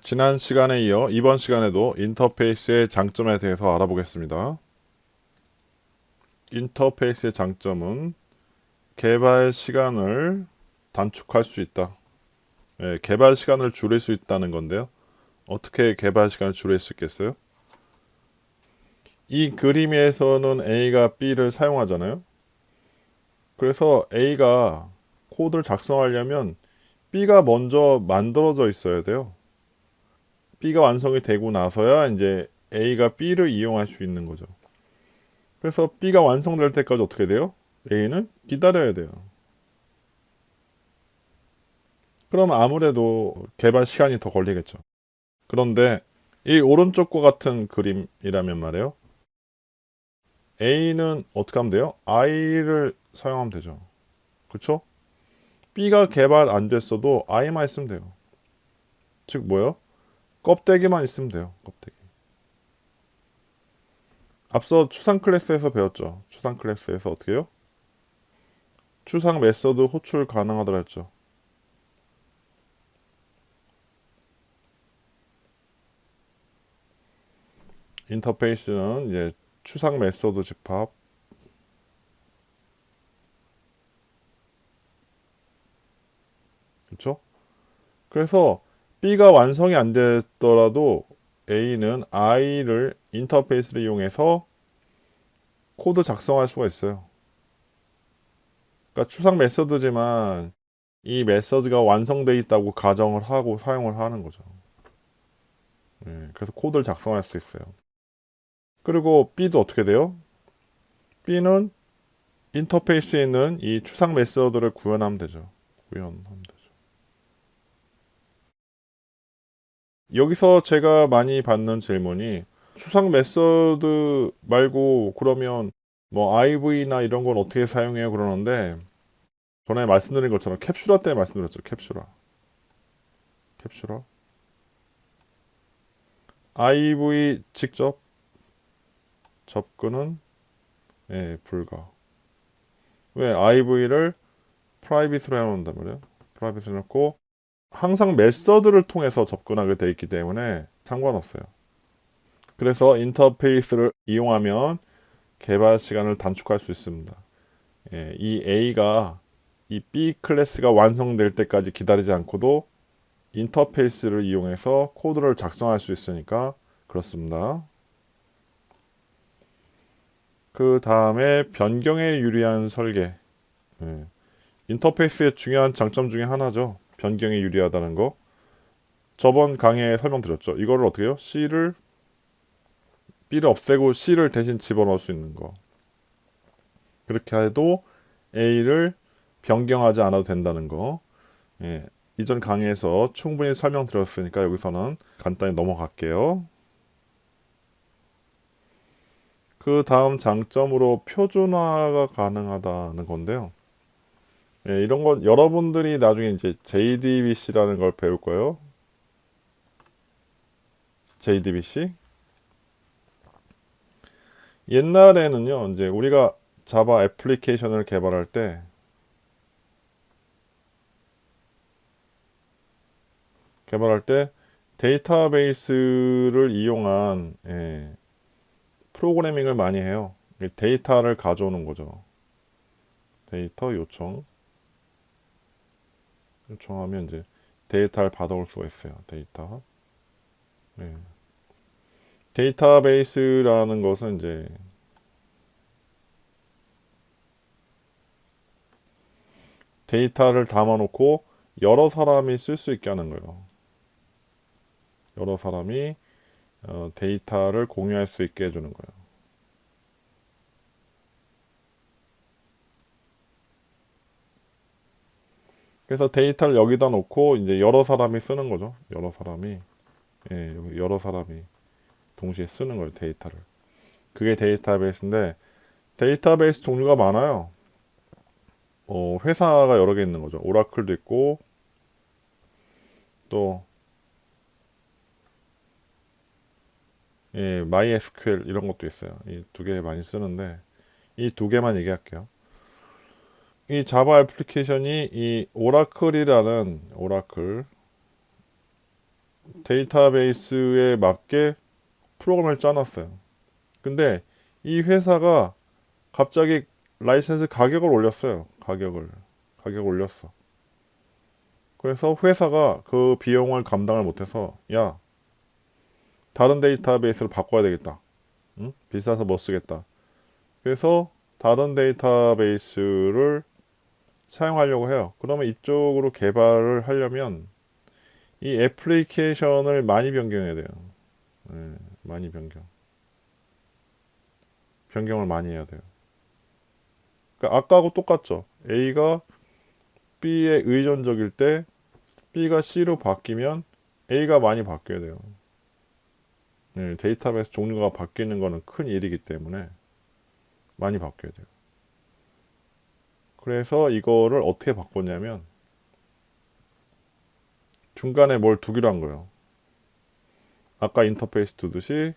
지난 시간에 이어 이번 시간에도 인터페이스의 장점에 대해서 알아보겠습니다. 인터페이스의 장점은 개발 시간을 단축할 수 있다. 개발 시간을 줄일 수 있다는 건데요. 어떻게 개발 시간을 줄일 수 있겠어요? 이 그림에서는 A가 B를 사용하잖아요. 그래서 A가 코드를 작성하려면 B가 먼저 만들어져 있어야 돼요. B가 완성이 되고 나서야 이제 A가 B를 이용할 수 있는 거죠. 그래서 B가 완성될 때까지 어떻게 돼요? A는 기다려야 돼요. 그럼 아무래도 개발 시간이 더 걸리겠죠. 그런데 이 오른쪽과 같은 그림이라면 말이에요. A는 어떻게 하면 돼요? I를 사용하면 되죠. 그렇죠? B가 개발 안 됐어도 I만 있으면 돼요. 즉 뭐요? 껍데기만 있으면 돼요. 껍데기. 앞서 추상 클래스에서 배웠죠. 추상 클래스에서 어떻게 해요? 추상 메서드 호출 가능하더라 했죠. 인터페이스는 이제 추상 메서드 집합, 그렇죠? 그래서 B가 완성이 안 됐더라도 A는 I를 인터페이스를 이용해서 코드 작성할 수가 있어요. 그러니까 추상 메서드지만 이 메서드가 완성되어 있다고 가정을 하고 사용을 하는 거죠. 그래서 코드를 작성할 수 있어요. 그리고 B도 어떻게 돼요? B는 인터페이스에 있는 이 추상 메서드를 구현하면 되죠. 구현하면 되죠. 여기서 제가 많이 받는 질문이 추상 메서드 말고 그러면 뭐 IV나 이런 건 어떻게 사용해요 그러는데 전에 말씀드린 것처럼 캡슐화 때 말씀드렸죠. 캡슐화 IV 직접 접근은 불가. 왜 IV를 프라이빗으로 해놓는단 말이에요. 프라이빗을 해놓고 항상 메서드를 통해서 접근하게 돼 있기 때문에 상관없어요. 그래서 인터페이스를 이용하면 개발 시간을 단축할 수 있습니다. 이 A가 이 B 클래스가 완성될 때까지 기다리지 않고도 인터페이스를 이용해서 코드를 작성할 수 있으니까 그렇습니다. 그 다음에 변경에 유리한 설계. 예, 인터페이스의 중요한 장점 중에 하나죠. 변경에 유리하다는 거. 저번 강의에 설명드렸죠. 이거를 어떻게 해요? B를 없애고 C를 대신 집어넣을 수 있는 거. 그렇게 해도 A를 변경하지 않아도 된다는 거. 예, 이전 강의에서 충분히 설명드렸으니까 여기서는 간단히 넘어갈게요. 그 다음 장점으로 표준화가 가능하다는 건데요. 이런 건 여러분들이 나중에 이제 JDBC라는 걸 배울 거예요. JDBC. 옛날에는요, 이제 우리가 자바 애플리케이션을 개발할 때 데이터베이스를 이용한 프로그래밍을 많이 해요. 데이터를 가져오는 거죠. 데이터 요청하면 이제 데이터를 받아올 수가 있어요. 데이터. 네. 데이터베이스라는 것은 이제 데이터를 담아놓고 여러 사람이 쓸 수 있게 하는 거예요. 여러 사람이 데이터를 공유할 수 있게 해주는 거예요. 그래서 데이터를 여기다 놓고 이제 여러 사람이 쓰는 거죠. 여러 사람이 동시에 쓰는 거예요. 데이터를. 그게 데이터베이스인데 데이터베이스 종류가 많아요. 회사가 여러 개 있는 거죠. 오라클도 있고 또 MySQL 이런 것도 있어요. 이 두 개 많이 쓰는데 이 두 개만 얘기할게요. 이 자바 애플리케이션이 이 오라클 데이터베이스에 맞게 프로그램을 짜놨어요. 근데 이 회사가 갑자기 라이센스 가격을 올렸어요. 가격을 올렸어. 그래서 회사가 그 비용을 감당을 못해서 야, 다른 데이터베이스를 바꿔야 되겠다. 응? 비싸서 못 쓰겠다. 그래서 다른 데이터베이스를 사용하려고 해요. 그러면 이쪽으로 개발을 하려면 이 애플리케이션을 많이 변경해야 돼요. 네, 많이 변경을 많이 해야 돼요. 그러니까 아까하고 똑같죠. A가 B에 의존적일 때 B가 C로 바뀌면 A가 많이 바뀌어야 돼요. 네, 데이터베이스 종류가 바뀌는 거는 큰 일이기 때문에 많이 바뀌어야 돼요. 그래서 이거를 어떻게 바꿨냐면 중간에 뭘 두기로 한 거예요. 아까 인터페이스 두듯이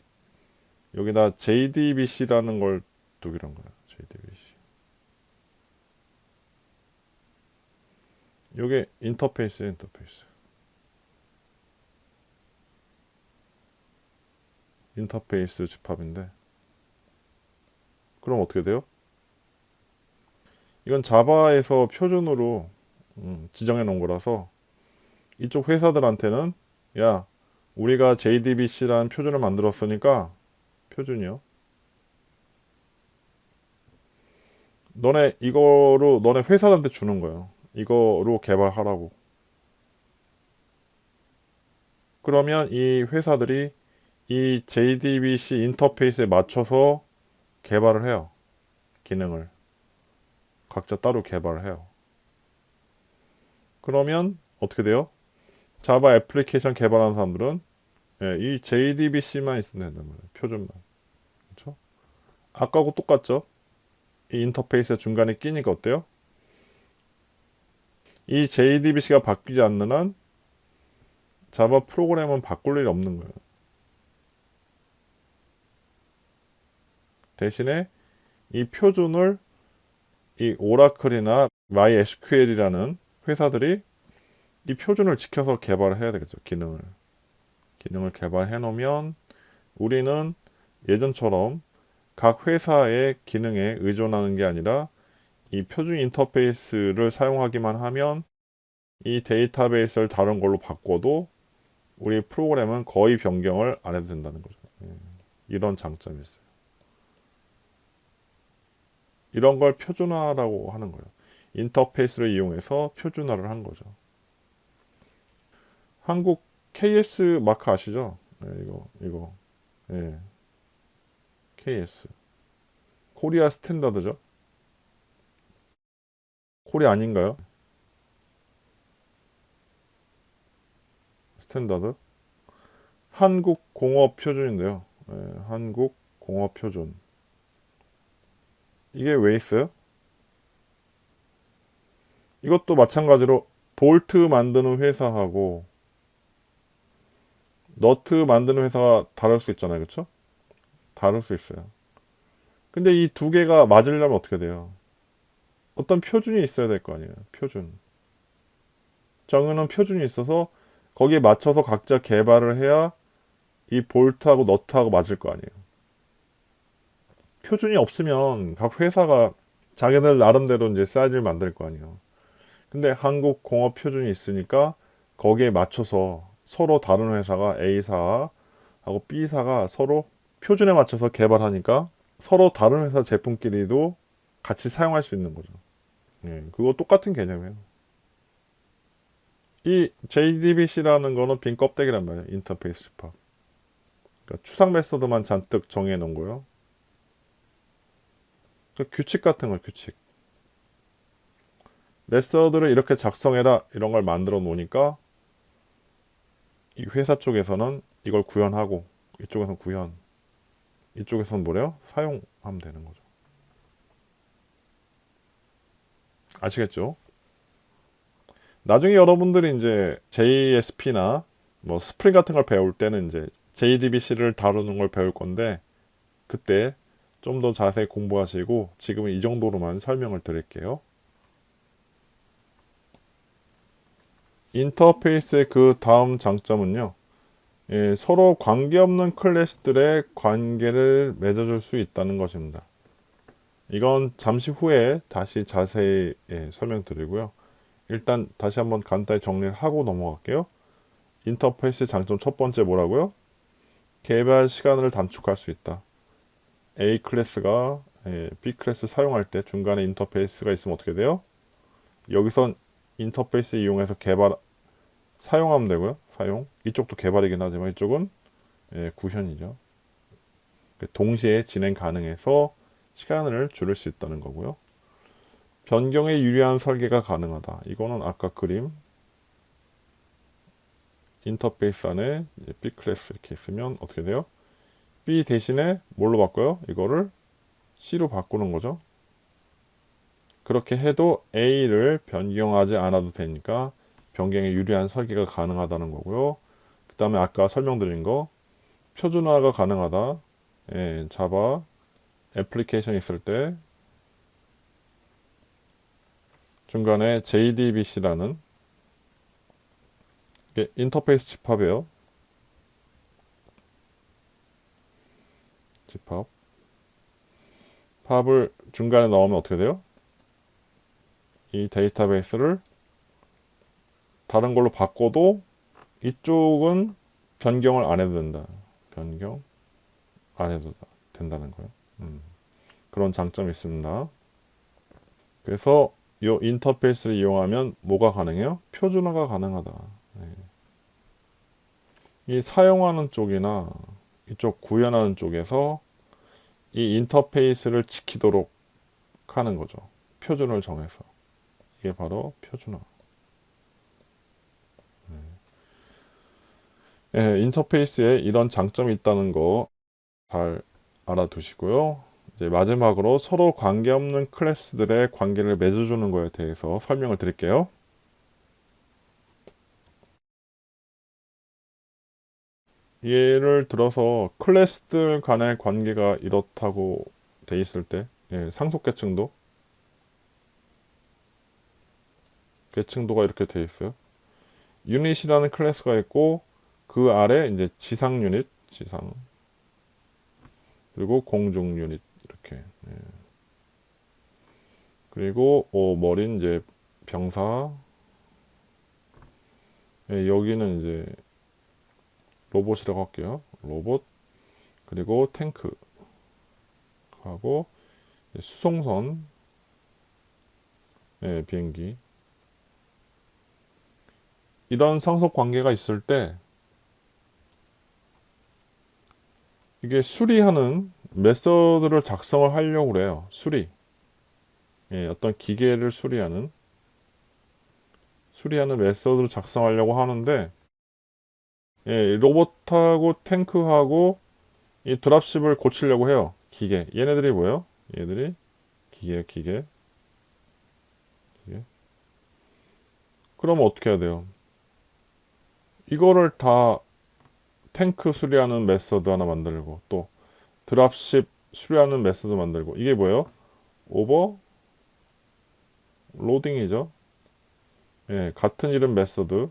여기다 JDBC라는 걸 두기로 한 거예요. JDBC. 요게 인터페이스. 인터페이스 집합인데 그럼 어떻게 돼요? 이건 자바에서 표준으로 지정해 놓은 거라서 이쪽 회사들한테는 야, 우리가 JDBC라는 표준을 만들었으니까 표준이요. 너네 회사들한테 주는 거예요. 이거로 개발하라고. 그러면 이 회사들이 이 JDBC 인터페이스에 맞춰서 개발을 해요. 기능을. 각자 따로 개발을 해요. 그러면 어떻게 돼요? 자바 애플리케이션 개발하는 사람들은 이 JDBC만 있으면 된단 말이에요. 표준만. 그렇죠? 아까하고 똑같죠? 이 인터페이스 중간에 끼니까 어때요? 이 JDBC가 바뀌지 않는 한 자바 프로그램은 바꿀 일이 없는 거예요. 대신에 이 표준을 이 오라클이나 MySQL이라는 회사들이 이 표준을 지켜서 개발을 해야 되겠죠. 기능을 개발해 놓으면 우리는 예전처럼 각 회사의 기능에 의존하는 게 아니라 이 표준 인터페이스를 사용하기만 하면 이 데이터베이스를 다른 걸로 바꿔도 우리 프로그램은 거의 변경을 안 해도 된다는 거죠. 이런 장점이 있어요. 이런 걸 표준화라고 하는 거예요. 인터페이스를 이용해서 표준화를 한 거죠. 한국 KS 마크 아시죠? 네, 이거. 네, KS. 코리아 스탠다드죠? 코리아 아닌가요? 스탠다드? 한국 공업 표준인데요. 네, 한국 공업 표준. 이게 왜 있어요? 이것도 마찬가지로 볼트 만드는 회사하고 너트 만드는 회사가 다를 수 있잖아요. 그렇죠? 다를 수 있어요. 근데 이 두 개가 맞으려면 어떻게 돼요? 어떤 표준이 있어야 될 거 아니에요. 표준. 정해놓은 표준이 있어서 거기에 맞춰서 각자 개발을 해야 이 볼트하고 너트하고 맞을 거 아니에요. 표준이 없으면 각 회사가 자기들 나름대로 이제 사이즈를 만들 거 아니에요. 근데 한국 공업 표준이 있으니까 거기에 맞춰서 서로 다른 회사가 A사하고 B사가 서로 표준에 맞춰서 개발하니까 서로 다른 회사 제품끼리도 같이 사용할 수 있는 거죠. 예, 그거 똑같은 개념이에요. 이 JDBC라는 거는 빈 껍데기란 말이에요. 인터페이스 집합. 그러니까 추상 메소드만 잔뜩 정해 놓은 거예요. 그러니까 규칙 같은 거 규칙. 메서드를 이렇게 작성해라 이런 걸 만들어 놓으니까 이 회사 쪽에서는 이걸 구현하고 이쪽에서는 구현, 이쪽에서는 뭐래요? 사용하면 되는 거죠. 아시겠죠? 나중에 여러분들이 이제 JSP나 뭐 스프링 같은 걸 배울 때는 이제 JDBC를 다루는 걸 배울 건데 그때 좀 더 자세히 공부하시고 지금은 이 정도로만 설명을 드릴게요. 인터페이스의 그 다음 장점은요. 서로 관계없는 클래스들의 관계를 맺어줄 수 있다는 것입니다. 이건 잠시 후에 다시 자세히 설명드리고요. 일단 다시 한번 간단히 정리를 하고 넘어갈게요. 인터페이스 장점 첫 번째 뭐라고요? 개발 시간을 단축할 수 있다. A 클래스가 B 클래스 사용할 때 중간에 인터페이스가 있으면 어떻게 돼요? 여기선 인터페이스 이용해서 사용하면 되고요. 사용. 이쪽도 개발이긴 하지만 이쪽은 구현이죠. 동시에 진행 가능해서 시간을 줄일 수 있다는 거고요. 변경에 유리한 설계가 가능하다. 이거는 아까 그림 인터페이스 안에 B 클래스 이렇게 있으면 어떻게 돼요? B 대신에 뭘로 바꿔요? 이거를 C로 바꾸는 거죠. 그렇게 해도 A를 변경하지 않아도 되니까 변경에 유리한 설계가 가능하다는 거고요. 그 다음에 아까 설명드린 거 표준화가 가능하다. 자바 애플리케이션 있을 때 중간에 JDBC라는 인터페이스 집합이에요. 집합. 팝을 중간에 넣으면 어떻게 돼요? 이 데이터베이스를 다른 걸로 바꿔도 이쪽은 변경을 안 해도 된다. 변경 안 해도 된다는 거예요. 그런 장점이 있습니다. 그래서 이 인터페이스를 이용하면 뭐가 가능해요? 표준화가 가능하다. 이 사용하는 쪽이나 이쪽 구현하는 쪽에서 이 인터페이스를 지키도록 하는 거죠. 표준을 정해서. 이게 바로 표준화. 인터페이스에 이런 장점이 있다는 거 잘 알아두시고요. 이제 마지막으로 서로 관계없는 클래스들의 관계를 맺어주는 거에 대해서 설명을 드릴게요. 예를 들어서 클래스들 간의 관계가 이렇다고 돼 있을 때 상속계층도 계층도가 이렇게 돼 있어요. 유닛이라는 클래스가 있고 그 아래 이제 지상 유닛, 지상 그리고 공중 유닛 이렇게 그리고 머린 이제 병사 여기는 이제 로봇이라고 할게요. 로봇 그리고 탱크 하고 수송선 비행기 이런 상속 관계가 있을 때 이게 수리하는 메서드를 작성을 하려고 그래요. 수리 어떤 기계를 수리하는 메서드를 작성하려고 하는데 로봇하고 탱크하고 이 드랍십을 고치려고 해요. 기계. 얘네들이 뭐예요? 얘들이 기계예요. 기계. 그러면 어떻게 해야 돼요? 이거를 다 탱크 수리하는 메서드 하나 만들고 또 드랍십 수리하는 메서드 만들고 이게 뭐예요? 오버 로딩이죠. 같은 이름 메서드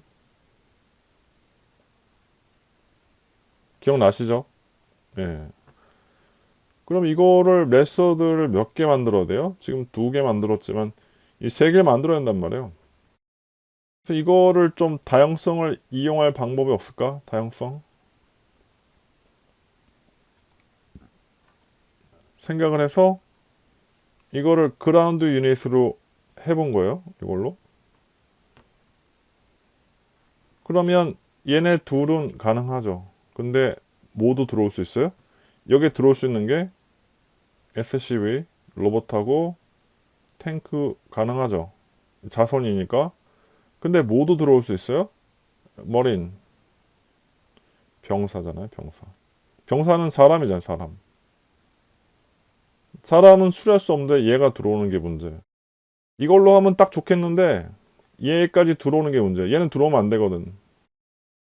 기억나시죠? 그럼 이거를 메서드를 몇 개 만들어야 돼요? 지금 2개 만들었지만 이 3개 만들어야 한단 말이에요. 그래서 이거를 좀 다양성을 이용할 방법이 없을까? 다양성 생각을 해서 이거를 그라운드 유닛으로 해본 거예요. 이걸로. 그러면 얘네 둘은 가능하죠. 근데 모두 들어올 수 있어요? 여기에 들어올 수 있는 게 SCV, 로봇하고 탱크 가능하죠. 자선이니까. 근데 모두 들어올 수 있어요? 머린, 병사잖아요. 병사. 병사는 사람이잖아요. 사람. 사람은 수리할 수 없는데 얘가 들어오는 게 문제. 이걸로 하면 딱 좋겠는데 얘까지 들어오는 게 문제. 얘는 들어오면 안 되거든.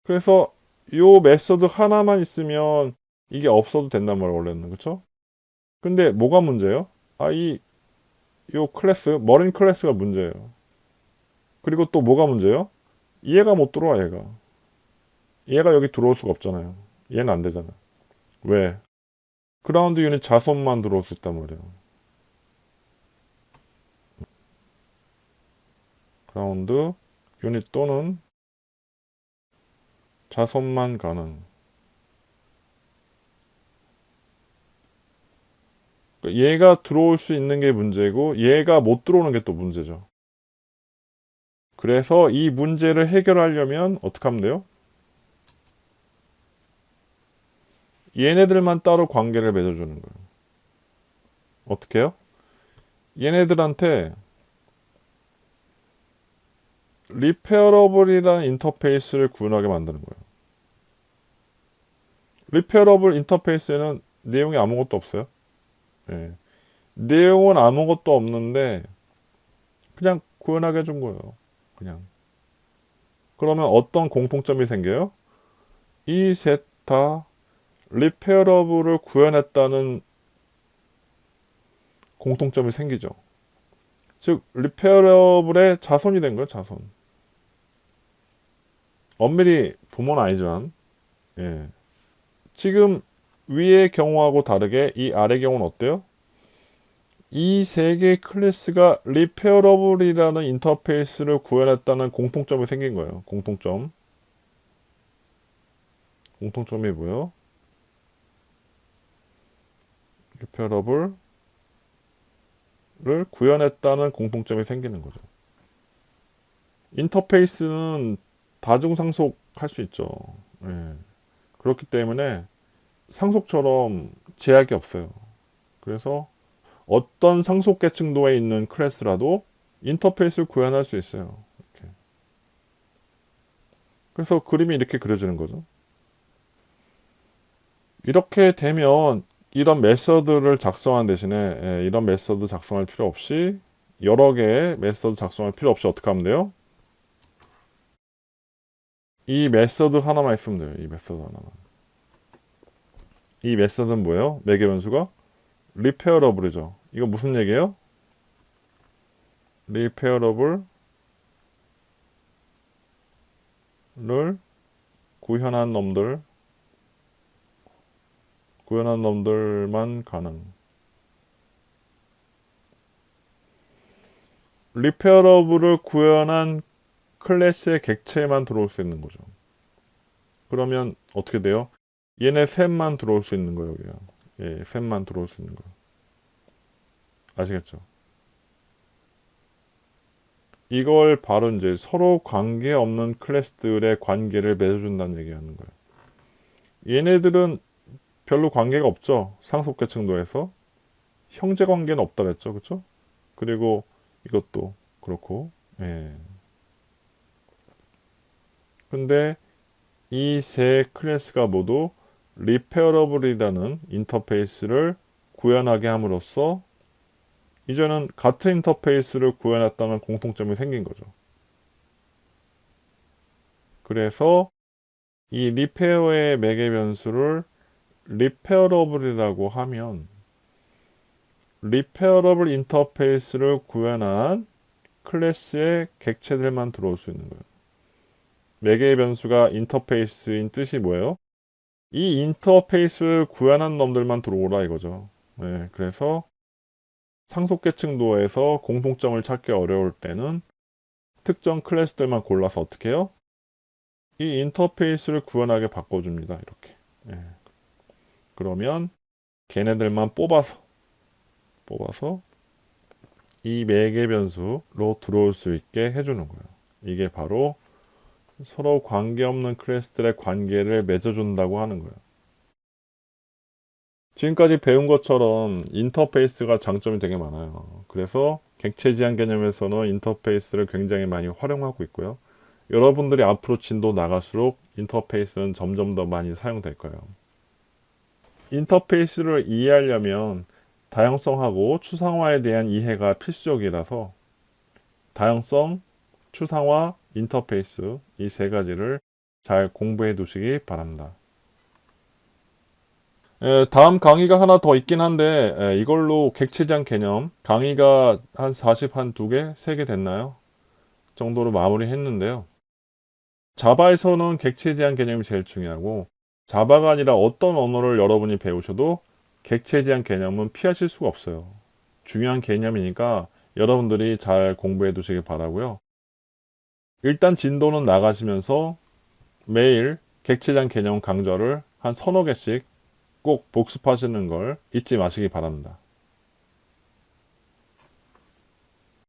그래서 요 메서드 하나만 있으면 이게 없어도 된단 말이에요. 원래는. 그쵸? 근데 뭐가 문제예요? 요 클래스, 머린 클래스가 문제예요. 그리고 또 뭐가 문제예요? 얘가 못 들어와, 얘가. 얘가 여기 들어올 수가 없잖아요. 얘는 안 되잖아. 왜? 그라운드 유닛 자손만 들어올 수 있단 말이에요. 그라운드 유닛 또는 자손만 가능. 얘가 들어올 수 있는 게 문제고 얘가 못 들어오는 게 또 문제죠. 그래서 이 문제를 해결하려면 어떻게 하면 돼요? 얘네들만 따로 관계를 맺어주는 거예요. 어떻게 해요? 얘네들한테 리페어러블이라는 인터페이스를 구현하게 만드는 거예요. 리페어러블 인터페이스에는 내용이 아무것도 없어요. 예. 내용은 아무것도 없는데 그냥 구현하게 해준 거예요. 그냥. 그러면 어떤 공통점이 생겨요? 이 셋 다 리페어러블을 구현했다는 공통점이 생기죠. 즉 리페어러블의 자손이 된 거예요. 자손. 엄밀히 부모는 아니지만 예. 지금 위의 경우하고 다르게 이 아래 경우는 어때요? 이 세 개의 클래스가 리페어러블이라는 인터페이스를 구현했다는 공통점이 생긴 거예요. 공통점. 공통점이 뭐예요? 리페어러블을 구현했다는 공통점이 생기는 거죠. 인터페이스는 다중상속할 수 있죠. 예. 그렇기 때문에 상속처럼 제약이 없어요. 그래서 어떤 상속 계층도에 있는 클래스라도 인터페이스를 구현할 수 있어요. 이렇게. 그래서 그림이 이렇게 그려지는 거죠. 이렇게 되면 이런 메서드를 작성한 대신에 이런 메서드 작성할 필요 없이 여러 개의 메서드 작성할 필요 없이 어떻게 하면 돼요? 이 메서드 하나만 있으면 돼요. 이 메서드 하나만. 이 메서드는 뭐예요? 매개 변수가 리페어러블이죠. 이거 무슨 얘기예요? 리페어러블을 구현한 놈들만 가능. 리페어러블을 구현한 클래스의 객체만 들어올 수 있는 거죠. 그러면 어떻게 돼요? 얘네 셋만 들어올 수 있는 거예요. 여기가. 예, 셋만 들어올 수 있는 거예요. 아시겠죠? 이걸 바로 이제 서로 관계없는 클래스들의 관계를 맺어준다는 얘기하는 거예요. 얘네들은 별로 관계가 없죠. 상속계층도에서. 형제 관계는 없다 그랬죠. 그렇죠? 그리고 이것도 그렇고. 예. 근데 이 세 클래스가 모두 리페어러블이라는 인터페이스를 구현하게 함으로써 이제는 같은 인터페이스를 구현했다는 공통점이 생긴 거죠. 그래서 이 리페어의 매개 변수를 리페어러블이라고 하면 리페어러블 인터페이스를 구현한 클래스의 객체들만 들어올 수 있는 거예요. 매개의 변수가 인터페이스인 뜻이 뭐예요? 이 인터페이스를 구현한 놈들만 들어오라 이거죠. 네, 그래서 상속계층도에서 공통점을 찾기 어려울 때는 특정 클래스들만 골라서 어떻게 해요? 이 인터페이스를 구현하게 바꿔줍니다. 이렇게. 네. 그러면 걔네들만 뽑아서 이 매개 변수로 들어올 수 있게 해주는 거예요. 이게 바로 서로 관계없는 클래스들의 관계를 맺어준다고 하는 거예요. 지금까지 배운 것처럼 인터페이스가 장점이 되게 많아요. 그래서 객체 지향 개념에서는 인터페이스를 굉장히 많이 활용하고 있고요. 여러분들이 앞으로 진도 나갈수록 인터페이스는 점점 더 많이 사용될 거예요. 인터페이스를 이해하려면 다양성하고 추상화에 대한 이해가 필수적이라서 다양성, 추상화, 인터페이스 이 세 가지를 잘 공부해 두시기 바랍니다. 다음 강의가 하나 더 있긴 한데 이걸로 객체지향 개념 강의가 한 40, 한 2개, 3개 됐나요? 정도로 마무리 했는데요. 자바에서는 객체 제한 개념이 제일 중요하고, 자바가 아니라 어떤 언어를 여러분이 배우셔도 객체 제한 개념은 피하실 수가 없어요. 중요한 개념이니까 여러분들이 잘 공부해 두시길 바라고요. 일단 진도는 나가시면서 매일 객체 제한 개념 강좌를 한 서너 개씩 꼭 복습하시는 걸 잊지 마시기 바랍니다.